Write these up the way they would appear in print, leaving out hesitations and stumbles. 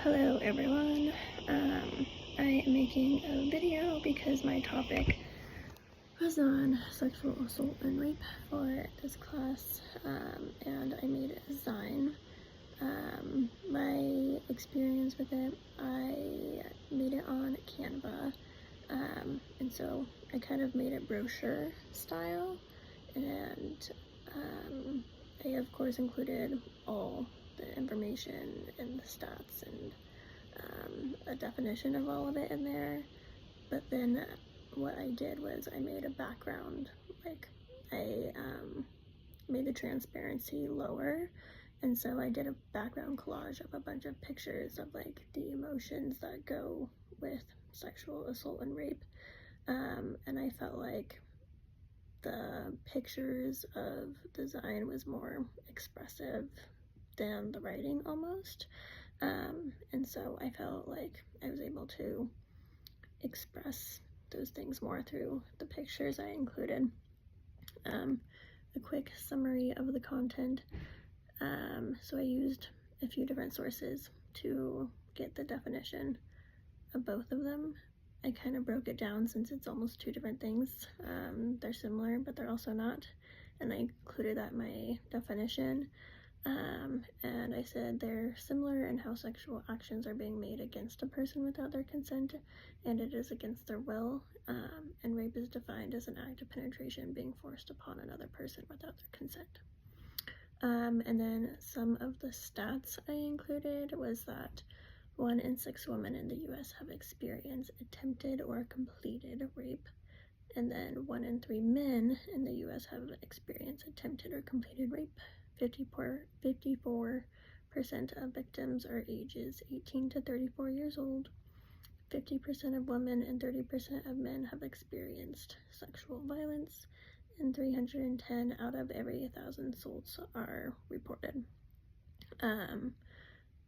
Hello everyone. I am making a video because my topic was on sexual assault and rape for this class, and I made a Zine. My experience with it, I made it on Canva, and so I kind of made it brochure style, and I of course included all the information and the stats and a definition of all of it in there. But then what I did was I made a background, like I made the transparency lower, and so I did a background collage of a bunch of pictures of like the emotions that go with sexual assault and rape, and I felt like the pictures of the Zine was more expressive than the writing almost, and so I felt like I was able to express those things more through the pictures I included. A quick summary of the content. So I used a few different sources to get the definition of both of them. I kind of broke it down since it's almost two different things. They're similar, but they're also not. And I included that in my definition. And I said they're similar in how sexual actions are being made against a person without their consent, and it is against their will, and rape is defined as an act of penetration being forced upon another person without their consent. And then some of the stats I included was that 1 in 6 women in the US have experienced attempted or completed rape, and then 1 in 3 men in the US have experienced attempted or completed rape. 54% of victims are ages 18 to 34 years old. 50% of women and 30% of men have experienced sexual violence, and 310 out of every 1,000 assaults are reported.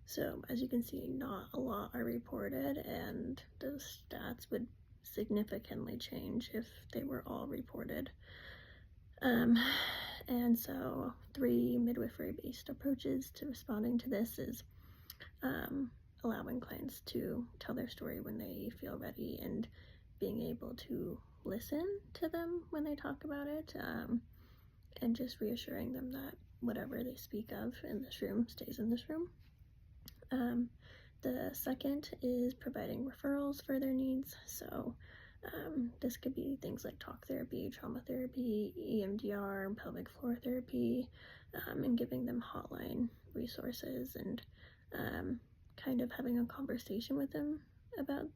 So as you can see, not a lot are reported, and those stats would significantly change if they were all reported. And so 3 midwifery-based approaches to responding to this is allowing clients to tell their story when they feel ready, and being able to listen to them when they talk about it, and just reassuring them that whatever they speak of in this room stays in this room. The second is providing referrals for their needs. So this could be things like talk therapy, trauma therapy, EMDR, pelvic floor therapy, and giving them hotline resources, and kind of having a conversation with them about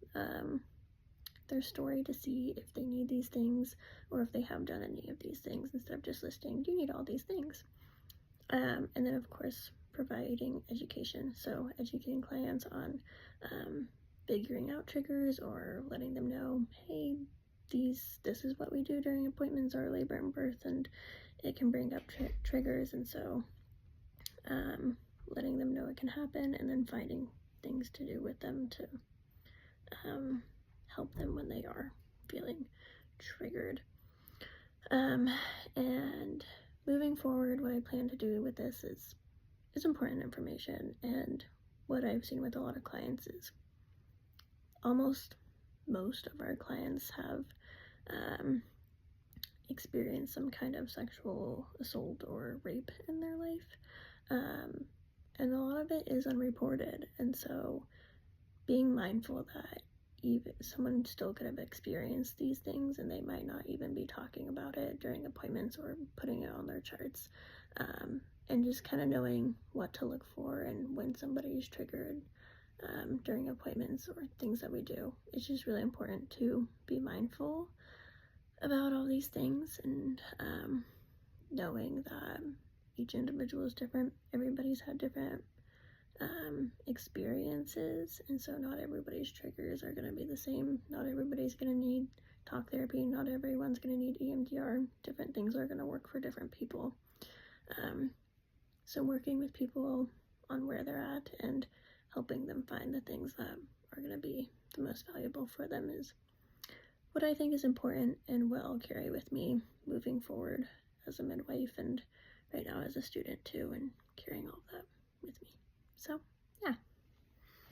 their story to see if they need these things or if they have done any of these things, instead of just listing, you need all these things. And then of course providing education, so educating clients on figuring out triggers, or letting them know, hey, this is what we do during appointments or labor and birth, and it can bring up triggers, and so letting them know it can happen, and then finding things to do with them to help them when they are feeling triggered. And moving forward, what I plan to do with this is important information, and what I've seen with a lot of clients is almost most of our clients have experienced some kind of sexual assault or rape in their life, and a lot of it is unreported, and so being mindful that even someone still could have experienced these things, and they might not even be talking about it during appointments or putting it on their charts, and just kind of knowing what to look for and when somebody is triggered during appointments or things that we do. It's just really important to be mindful about all these things, and knowing that each individual is different. Everybody's had different experiences, and so not everybody's triggers are going to be the same. Not everybody's going to need talk therapy, not everyone's going to need EMDR. Different things are going to work for different people. So working with people on where they're at and helping them find the things that are going to be the most valuable for them is what I think is important, and what I'll carry with me moving forward as a midwife, and right now as a student too, and carrying all that with me. So